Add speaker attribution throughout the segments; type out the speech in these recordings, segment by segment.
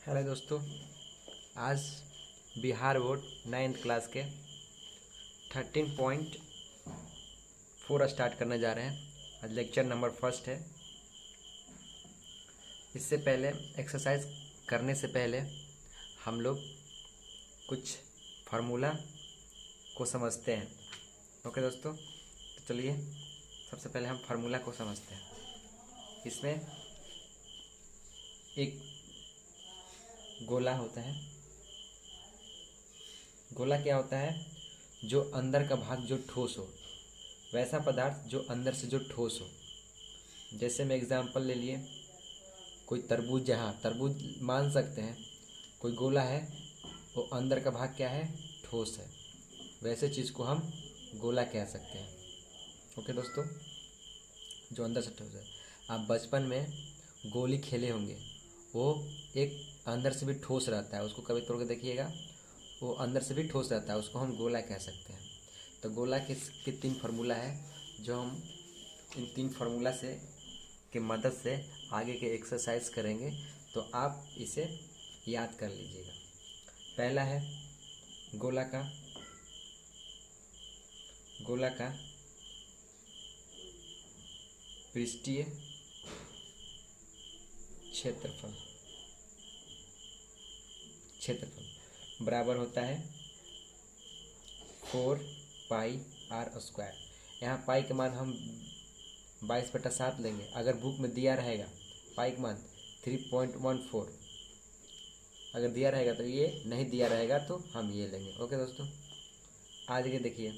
Speaker 1: Hello दोस्तों, आज Bihar board 9th class के 13.4 स्टार्ट करने जा रहे हैं। आज लेक्चर नंबर फर्स्ट है। इससे पहले एक्सरसाइज करने से पहले हम लोग कुछ फार्मूला को समझते हैं। ओके दोस्तों, तो चलिए सबसे पहले हम फार्मूला को समझते हैं। इसमें एक गोला होता है। गोला क्या होता है? जो अंदर का भाग जो ठोस हो, वैसा पदार्थ जो अंदर से जो ठोस हो। जैसे मैं एग्जांपल ले लिए, कोई तरबूज, जहाँ तरबूज मान सकते हैं, कोई गोला है, वो अंदर का भाग क्या है? ठोस है। वैसे चीज़ को हम गोला कह सकते हैं। ओके दोस्तों, जो अंदर से ठोस है। आप बचपन में गोली खेले होंगे, वो एक अंदर से भी ठोस रहता है। उसको कभी तोड़ के देखिएगा, वो अंदर से भी ठोस रहता है, उसको हम गोला कह सकते हैं। तो गोला के 3 फार्मूला है, जो हम इन 3 फार्मूला से की मदद से आगे के एक्सरसाइज करेंगे। तो आप इसे याद कर लीजिएगा। पहला है गोला का पृष्ठीय क्षेत्रफल बराबर होता है 4 पाई आर स्क्वायर। यहाँ पाई का मान हम 22/7 लेंगे। अगर बुक में दिया रहेगा पाई का मान 3.14, अगर दिया रहेगा तो ये, नहीं दिया रहेगा तो हम ये लेंगे। ओके दोस्तों, आगे देखिए,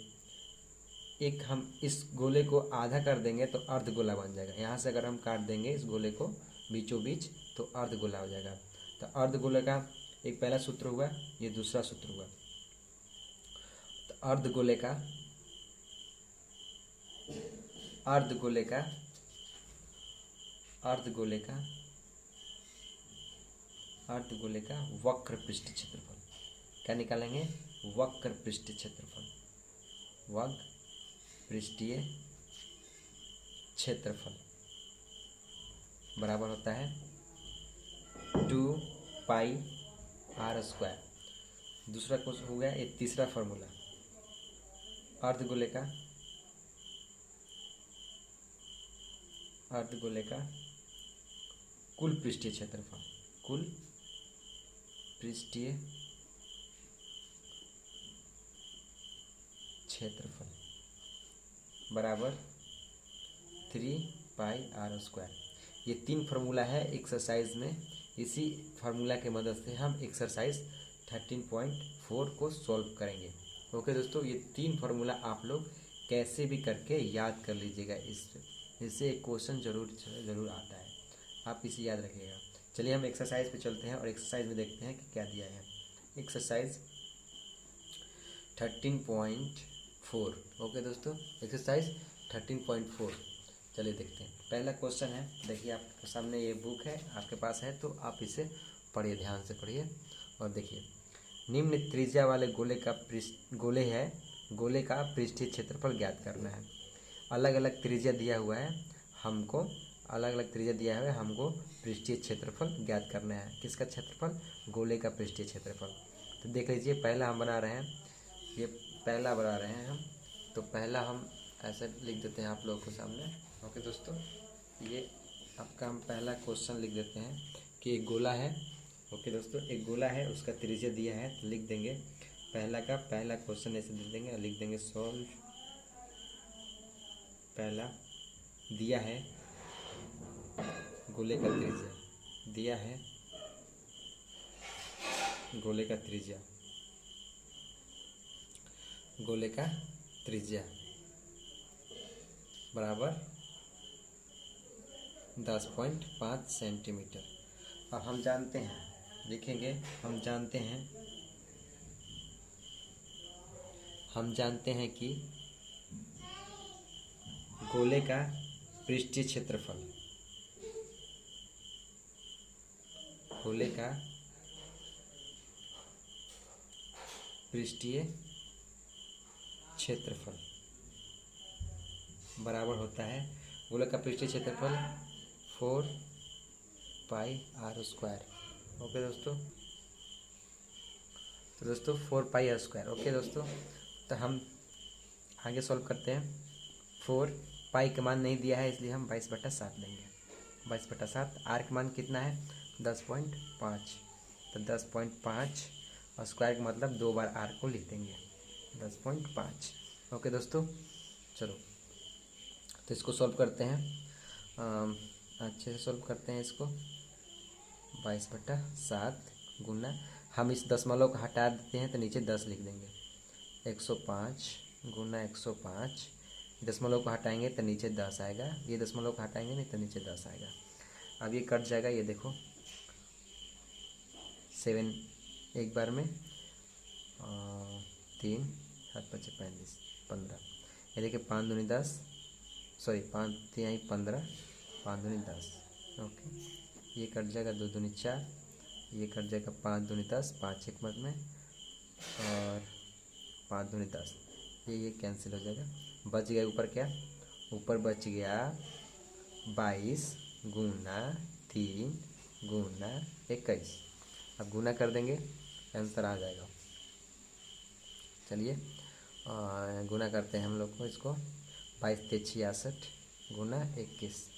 Speaker 1: एक हम इस गोले को आधा कर देंगे तो अर्ध गोला बन जाएगा। यहाँ से अगर हम काट देंगे इस गोले को बीचों बीच, तो अर्ध गोला हो जाएगा। तो अर्ध गोले का एक पहला सूत्र हुआ, ये दूसरा सूत्र हुआ। तो अर्ध गोले का वक्र पृष्ठीय क्षेत्रफल क्या निकालेंगे? वक्र पृष्ठीय क्षेत्रफल बराबर होता है 2 पाई आर स्क्वायर। दूसरा क्वेश्चन हो गया, एक तीसरा फार्मूला, अर्ध गोले का कुल पृष्ठीय क्षेत्रफल बराबर 3 पाई आर स्क्वायर। ये 3 फार्मूला है एक्सरसाइज में। इसी फार्मूला के मदद से हम एक्सरसाइज 13.4 को सॉल्व करेंगे। ओके दोस्तों, ये 3 फार्मूला आप लोग कैसे भी करके याद कर लीजिएगा। इससे एक क्वेश्चन जरूर आता है, आप इसे याद रखिएगा। चलिए हम एक्सरसाइज पे चलते हैं और एक्सरसाइज में देखते हैं कि क्या दिया है। एक्सरसाइज 13.4। ओके दोस्तों, एक्सरसाइज 13.4 चलिए देखते हैं। पहला क्वेश्चन है, देखिए आपके सामने ये बुक है, आपके पास है तो आप इसे पढ़िए, ध्यान से पढ़िए और देखिए। निम्न त्रिज्या वाले गोले का पृष्ठीय क्षेत्रफल ज्ञात करना है। अलग अलग त्रिज्या दिया हुआ है हमको, हमको पृष्ठीय क्षेत्रफल ज्ञात करना है। किसका क्षेत्रफल? गोले का पृष्ठीय क्षेत्रफल। तो देख लीजिए, पहला हम बना रहे हैं, ये पहला बना रहे हैं हम। तो पहला हम ऐसे लिख देते हैं आप लोगों के सामने। ओके दोस्तों, ये आपका हम पहला क्वेश्चन लिख देते हैं कि एक गोला है। ओके दोस्तों, एक गोला है, उसका त्रिज्या दिया है, तो लिख देंगे पहला क्वेश्चन ऐसे लिख देंगे और लिख देंगे सॉल्व। पहला दिया है गोले का त्रिज्या बराबर 10.5 सेंटीमीटर। अब हम जानते हैं, लिखेंगे, हम जानते हैं कि गोले का पृष्ठीय क्षेत्रफल बराबर होता है, गोले का पृष्ठीय क्षेत्रफल 4 पाई आर स्क्वायर ओके दोस्तों, तो दोस्तों 4 पाई r² ओके दोस्तों। तो हम आगे सॉल्व करते हैं। 4 पाई का मान नहीं दिया है इसलिए हम 22/7 लेंगे। 22/7 आर का मान कितना है 10.5, तो 10.5 और स्क्वायर का मतलब 2 बार आर को लिख देंगे 10.5। ओके दोस्तों, चलो तो इसको सॉल्व करते हैं। अच्छे से सॉल्व करते हैं इसको। 22/7 गुना, हम इस दशमलव को हटा देते हैं तो नीचे 10 लिख देंगे। 105 गुना 105, दशमलव को हटाएंगे तो नीचे 10 आएगा, ये दशमलव को हटाएंगे नहीं तो नीचे 10 आएगा। अब ये कट जाएगा, ये देखो 7 एक बार में, 3 7 5 35 15, ये देखिए 5 दूनी 10, सॉरी 5 3 15, 5 दूनी 10। ओके, ये कट जाएगा 2 दूनी 4, ये कट जाएगा 5 दूनी 10, 5 एक मत में, और 5 दूनी 10, ये कैंसिल हो जाएगा। बच गया ऊपर क्या, ऊपर बच गया 22 गुना 3 गुना 21। अब गुना कर देंगे आंसर आ जाएगा। चलिए गुना करते हैं हम लोग को इसको। 22 3 66 गुना 21।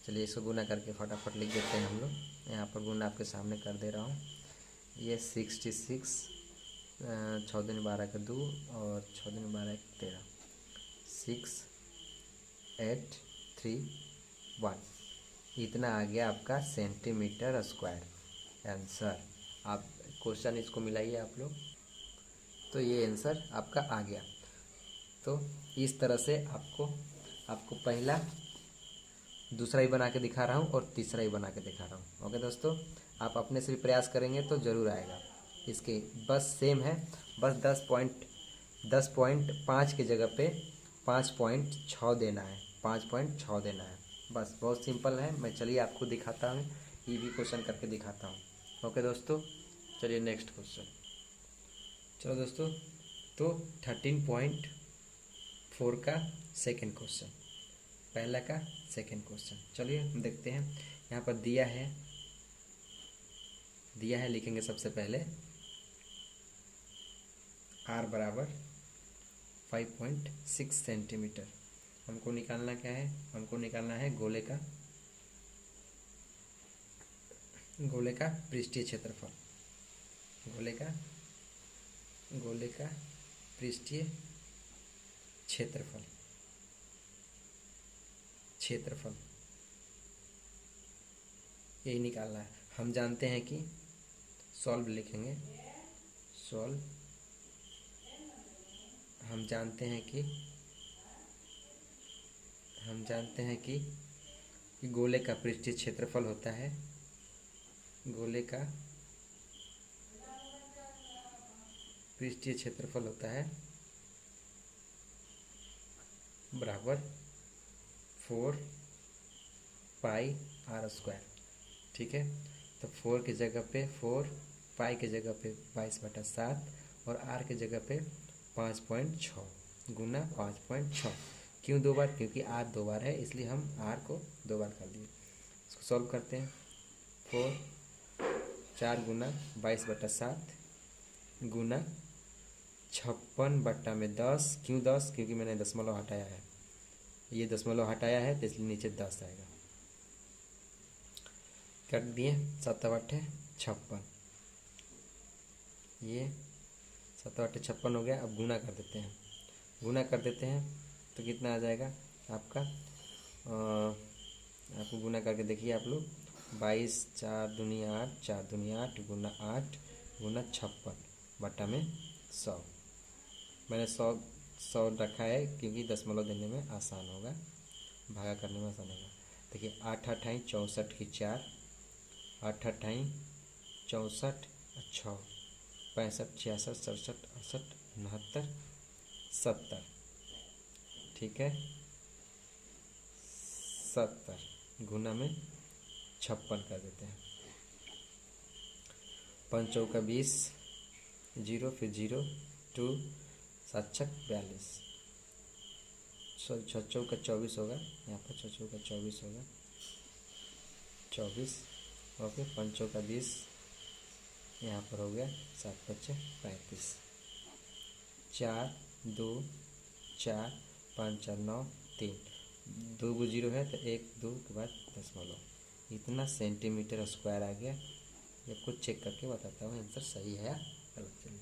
Speaker 1: चलिए इसको गुना करके फटाफट लिख देते हैं हम लोग। यहाँ पर गुना आपके सामने कर दे रहा हूँ। ये 66, 6 दूनी 12 का 2 और 6 दूनी 12 एक 13, 6 8 3 1, इतना आ गया आपका सेंटीमीटर स्क्वायर आंसर। आप क्वेश्चन इसको मिलाइए आप लोग, तो ये आंसर आपका आ गया। तो इस तरह से आपको पहला दूसरा ही बना के दिखा रहा हूँ और तीसरा ही बना के दिखा रहा हूँ। ओके दोस्तों, आप अपने से भी प्रयास करेंगे तो ज़रूर आएगा। इसके बस सेम है, बस 10.5 की जगह पे 5.6 देना है, 5.6 देना है, बस बहुत सिंपल है। मैं चलिए आपको दिखाता हूँ, ये भी क्वेश्चन करके दिखाता हूँ। ओके दोस्तों, चलिए नेक्स्ट क्वेश्चन। चलो दोस्तों, तो 13.4 का सेकेंड क्वेश्चन, पहला का सेकेंड क्वेश्चन। चलिए हम देखते हैं। यहाँ पर दिया है लिखेंगे सबसे पहले r बराबर 5.6 सेंटीमीटर। हमको निकालना क्या है, हमको निकालना है गोले का पृष्ठीय क्षेत्रफल, गोले का पृष्ठीय क्षेत्रफल यही निकालना है। हम जानते हैं कि सॉल्व लिखेंगे, सॉल्व, हम जानते हैं कि गोले का पृष्ठीय क्षेत्रफल होता है, गोले का पृष्ठीय क्षेत्रफल होता है बराबर 4 पाई r²। ठीक है, तो 4 की जगह पे 4, पाई की जगह पे 22/7 और r की जगह पे 5.6 गुना 5.6। क्यों 2 बार, क्योंकि r 2 बार है इसलिए हम r को 2 बार कर दिए। इसको सॉल्व करते हैं। 4 गुना 22/7 गुना 56/10। क्यों 10, क्योंकि मैंने दशमलव हटाया है, ये दशमलव हटाया है तो इसलिए नीचे 10 आएगा। कर दिए 7 8 56, ये 7 8 56 हो गया। अब गुना कर देते हैं, तो कितना आ जाएगा आपका, आपको गुना करके देखिए आप लोग। 22 4 दूनी 8, 4 दूनी 8 गुना 8 गुना 56/100। मैंने 100 रखा है क्योंकि दशमलव देने में आसान होगा, भागा करने में आसान होगा। देखिए 8 8 64 की 4, 8 8 64 6, 65 66 67 68 69 70। ठीक है, 70 गुना में 56 कर देते हैं। 5 चौका 20, 0 फिर 0 2 7 6 42, सॉरी 6 चौका 24 होगा, यहाँ पर 6 चौका 24 होगा, 24। ओके, 5 चौका 20, यहाँ पर हो गया 7 पच्चे 35, 4 2 4 5 4 9 3, 2 को 0 है तो 1 2 के बाद दशमलव, इतना सेंटीमीटर स्क्वायर आ गया। ये कुछ चेक करके बताता हूँ आंसर सही है या गलत। चलिए,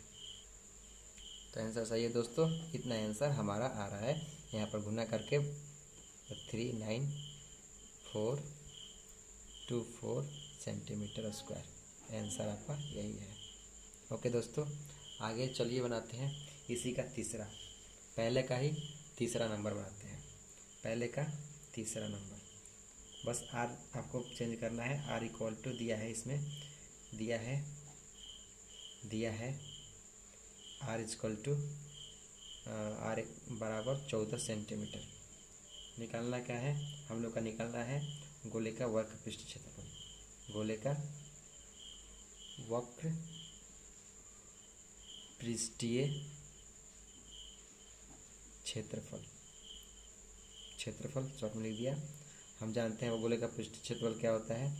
Speaker 1: तो आंसर सही है दोस्तों, इतना आंसर हमारा आ रहा है। यहाँ पर गुना करके 39,424 सेंटीमीटर स्क्वायर आंसर आपका यही है। ओके दोस्तों, आगे चलिए बनाते हैं इसी का तीसरा, पहले का ही तीसरा नंबर बनाते हैं। पहले का तीसरा नंबर, बस आर आपको चेंज करना है। आर इक्वल टू दिया है, इसमें दिया है आर इक्वल टू आर बराबर 14 सेंटीमीटर। निकालना क्या है हम लोग का? निकालना है गोले का वक्र पृष्ठ क्षेत्रफल। गोले का वक्र पृष्ठीय क्षेत्रफल शॉर्ट में लिख दिया। हम जानते हैं वो गोले का पृष्ठीय क्षेत्रफल क्या होता है,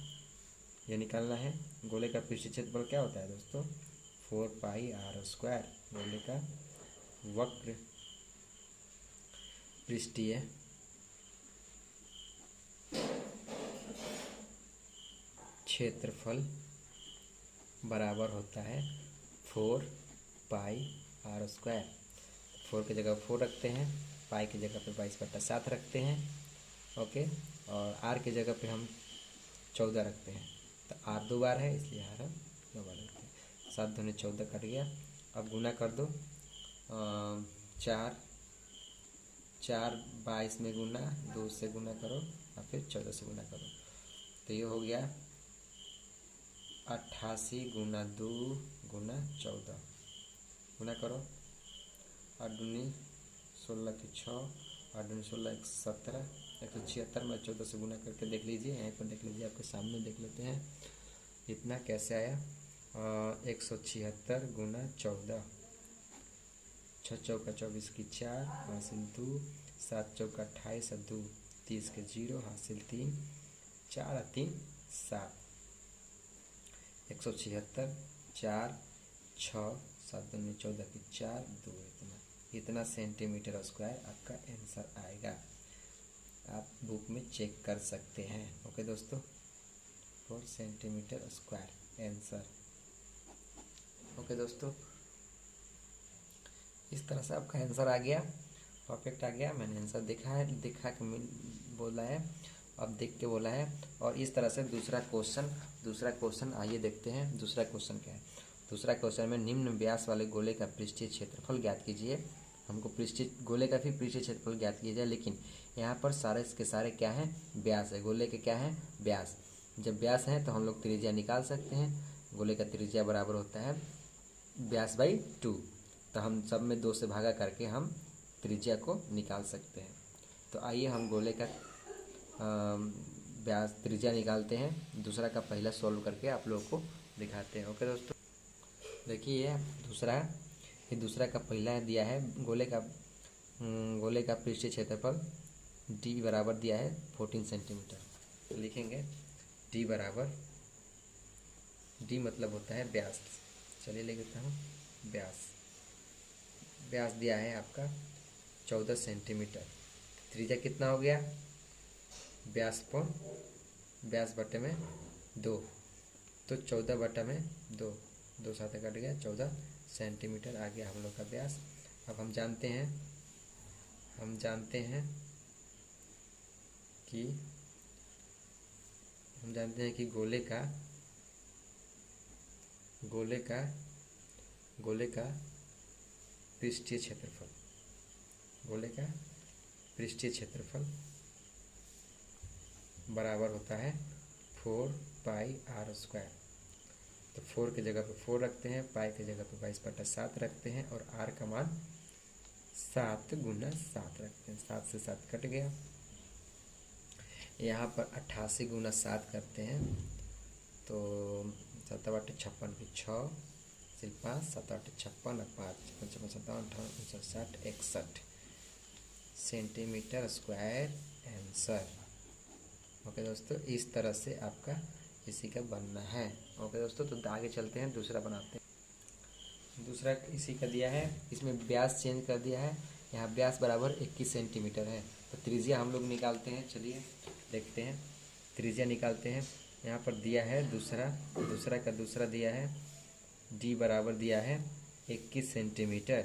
Speaker 1: ये निकालना है। गोले का पृष्ठीय क्षेत्रफल क्या होता है दोस्तों? 4πr²। गोले का वक्र पृष्ठीय क्षेत्रफल बराबर होता है 4πr²। 4 की जगह 4 रखते हैं, पाई की जगह पे 22/7 रखते हैं। ओके, और आर की जगह पे हम 14 रखते हैं। तो आर 2 बार है इसलिए आर हम 2 बार रखते हैं। 7 दूनी 14 कट गया। अब गुना कर दो, 4 22 में गुना, 2 से गुना करो और फिर 14 से गुना करो, तो ये हो गया 88 गुना 2 गुना 14। गुना करो, 8 दूनी 16 की 6, 8 दूनी 16 17, 176 में 14 से गुना करके देख लीजिए, यहीं पर देख लीजिए, आपके सामने देख लेते हैं इतना कैसे आया। 176 गुना 14, 6 चौका 24 की 4 हासिल 2, 7 चौका 28 और 2 30 के 0 हासिल 3, 4 और 3 7, 176 4 6 7 दूनी 14 की 4 2, इतना सेंटीमीटर स्क्वायर आपका आंसर आएगा। आप बुक में चेक कर सकते हैं। ओके दोस्तों, 4 सेंटीमीटर स्क्वायर आंसर। ओके दोस्तों, इस तरह से आपका आंसर आ गया, परफेक्ट आ गया। मैंने आंसर दिखा के बोला है, अब देख के बोला है। और इस तरह से दूसरा क्वेश्चन आइए देखते हैं। दूसरा क्वेश्चन क्या है? दूसरा क्वेश्चन में निम्न व्यास वाले गोले का पृष्ठीय क्षेत्रफल ज्ञात कीजिए। हमको गोले का भी पृष्ठीय क्षेत्रफल ज्ञात कीजिए, लेकिन यहाँ पर सारे के सारे क्या हैं? व्यास है। गोले के क्या है? व्यास। जब व्यास है तो हम लोग त्रिज्या निकाल सकते हैं। गोले का त्रिज्या बराबर होता है व्यास बाई 2, तो हम सब में 2 से भागा करके हम त्रिज्या को निकाल सकते हैं। तो आइए हम गोले का व्यास त्रिज्या निकालते हैं। दूसरा का पहला सॉल्व करके आप लोगों को दिखाते हैं। ओके दोस्तों, देखिए ये दूसरा का पहला दिया है गोले का पृष्ठीय क्षेत्रफल डी बराबर दिया है 14 सेंटीमीटर। तो लिखेंगे डी बराबर, डी मतलब होता है व्यास। चलिए लिख देता हूँ व्यास दिया है आपका 14 सेंटीमीटर। त्रिज्या कितना हो गया? व्यास बटे में 2, तो 14 बटा में 2, 2 साथ कट गया, 14 सेंटीमीटर आ गया हम लोग का व्यास। अब हम जानते हैं कि गोले का पृष्ठीय क्षेत्रफल बराबर होता है 4πr²। तो 4 की जगह पे 4 रखते हैं, पाई की जगह पे 22/7 रखते हैं, और r का मान 7 गुना 7 रखते हैं। 7 से 7 कट गया। यहाँ पर 88 गुना 7 करते हैं, तो 7/56 की 6 सिर्फ 5, 7/56 और 5 55 57 58 59 61 सेंटीमीटर स्क्वायर आंसर। ओके दोस्तों, इस तरह से आपका इसी का बनना है। ओके दोस्तों, तो आगे चलते हैं, दूसरा बनाते हैं। दूसरा इसी का दिया है, इसमें व्यास चेंज कर दिया है। यहाँ व्यास बराबर 21 सेंटीमीटर है, तो त्रिज्या हम लोग निकालते हैं। चलिए देखते हैं, त्रिज्या निकालते हैं। यहाँ पर दिया है दूसरा का दूसरा दिया है, डी बराबर दिया है 21 सेंटीमीटर।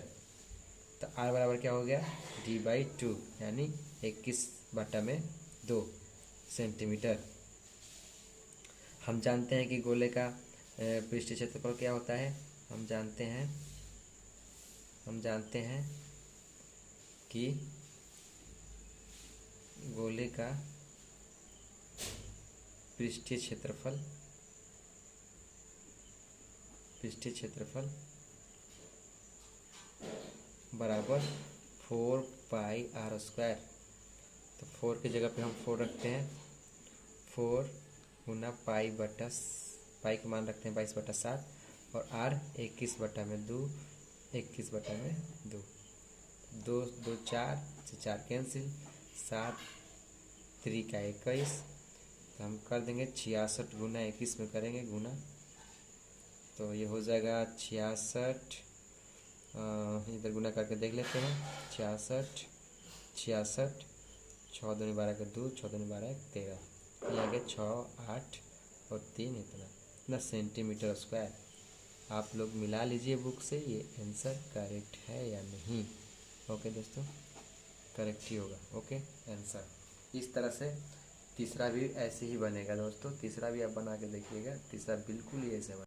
Speaker 1: तो आर बराबर क्या हो गया, d/2, यानी 21/2 सेंटीमीटर। हम जानते हैं कि गोले का पृष्ठीय क्षेत्रफल क्या होता है। हम जानते हैं कि गोले का पृष्ठीय क्षेत्रफल बराबर 4πr²। तो 4 की जगह पे हम 4 रखते हैं, 4 गुना पाई का मान रखते हैं 22/7, और r 21/2, 21/2, 2 2 4 से 4 कैंसिल, 7 3 का 21। तो हम कर देंगे 66 गुना 21 में करेंगे गुना, तो ये हो जाएगा 66। इधर गुना करके देख लेते हैं, 66 6 दूनी 12 का 2, 6 दूनी 12 13, ये आ गया 6 8 और 3 इतना सेंटीमीटर स्क्वायर। आप लोग मिला लीजिए बुक से, ये आंसर करेक्ट है या नहीं। ओके दोस्तों, करेक्ट ही होगा। ओके, आंसर इस तरह से। तीसरा भी ऐसे ही बनेगा दोस्तों, तीसरा भी आप बना के देखिएगा, तीसरा बिल्कुल ही ऐसे बनेगा।